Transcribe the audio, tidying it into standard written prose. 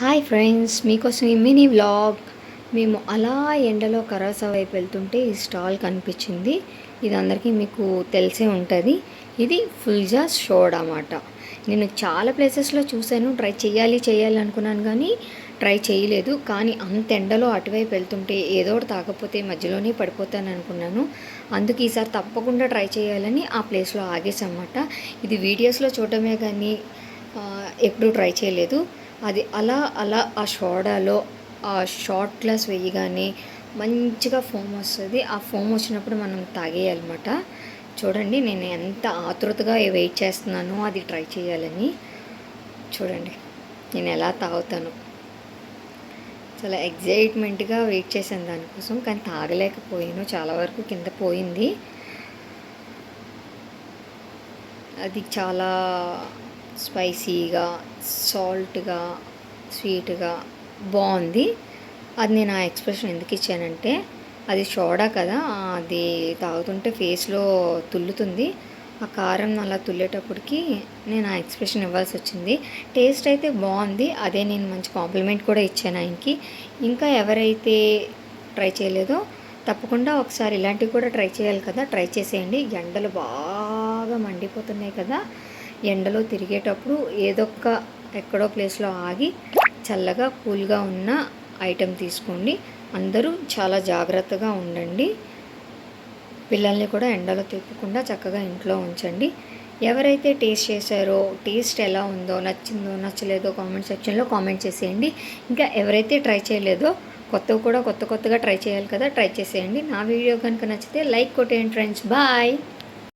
Hi friends, మీకోసం ఈ mini vlog. మేము అలా ఎండలో కరాస వైపు వెళ్తుంటే ఈ స్టాల్ కనిపించింది. ఇది అందరికీ మీకు తెలిసే ఉంటుంది. ఇది ఫుల్జా షోడా అన్నమాట. నేను చాలా ప్లేసెస్లో చూశాను, ట్రై చేయాలి అనుకున్నాను కానీ ట్రై చేయలేదు. కానీ అంత ఎండలో అటువైపు వెళ్తుంటే ఏదో ఒకటి తాగకపోతే మధ్యలోనే పడిపోతాను అనుకున్నాను. అందుకు ఈసారి తప్పకుండా ట్రై చేయాలని ఆ ప్లేస్లో ఆగేసన్నమాట. ఇది వీడియోస్లో చూడటమే కానీ ఎప్పుడూ ట్రై చేయలేదు. అది అలా అలా ఆ సోడాలో ఆ షార్ట్ గ్లాస్ వేయగానే మంచిగా ఫోమ్ వస్తుంది. ఆ ఫోమ్ వచ్చినప్పుడు మనం తాగేయాలన్నమాట. చూడండి, నేను ఎంత ఆతృతగా వెయిట్ చేస్తున్నానో అది ట్రై చేయాలని. చూడండి నేను ఎలా తాగుతాను. చాలా ఎగ్జైట్మెంట్గా వెయిట్ చేశాను దానికోసం, కానీ తాగలేకపోయాను. చాలా వరకు కింద పోయింది. అది చాలా స్పైసీగా, సాల్ట్గా, స్వీట్గా బాగుంది. అది నేను ఆ ఎక్స్ప్రెషన్ ఎందుకు ఇచ్చానంటే అది సోడా కదా, అది తాగుతుంటే ఫేస్లో తుల్లుతుంది. ఆ కారం అలా తుల్లేటప్పటికి నేను ఆ ఎక్స్ప్రెషన్ ఇవ్వాల్సి వచ్చింది. టేస్ట్ అయితే బాగుంది. అదే నేను మంచి కాంప్లిమెంట్ కూడా ఇచ్చాను ఆయనకి. ఇంకా ఎవరైతే ట్రై చేయలేదో తప్పకుండా ఒకసారి ఇలాంటివి కూడా ట్రై చేయాలి కదా, ట్రై చేసేయండి. ఎండలు బాగా మండిపోతున్నాయి కదా, ఎండలో తిరిగేటప్పుడు ఎక్కడో ప్లేస్లో ఆగి చల్లగా కూల్గా ఉన్న ఐటెం తీసుకోండి. అందరూ చాలా జాగ్రత్తగా ఉండండి. పిల్లల్ని కూడా ఎండలో తిప్పకుండా చక్కగా ఇంట్లో ఉంచండి. ఎవరైతే టేస్ట్ చేశారో, టేస్ట్ ఎలా ఉందో, నచ్చిందో నచ్చలేదో కామెంట్ సెక్షన్లో కామెంట్ చేసేయండి. ఇంకా ఎవరైతే ట్రై చేయలేదో కొత్తగా ట్రై చేయాలి కదా, ట్రై చేసేయండి. నా వీడియో కనుక నచ్చితే లైక్ కొట్టేయండి ఫ్రెండ్స్. బాయ్.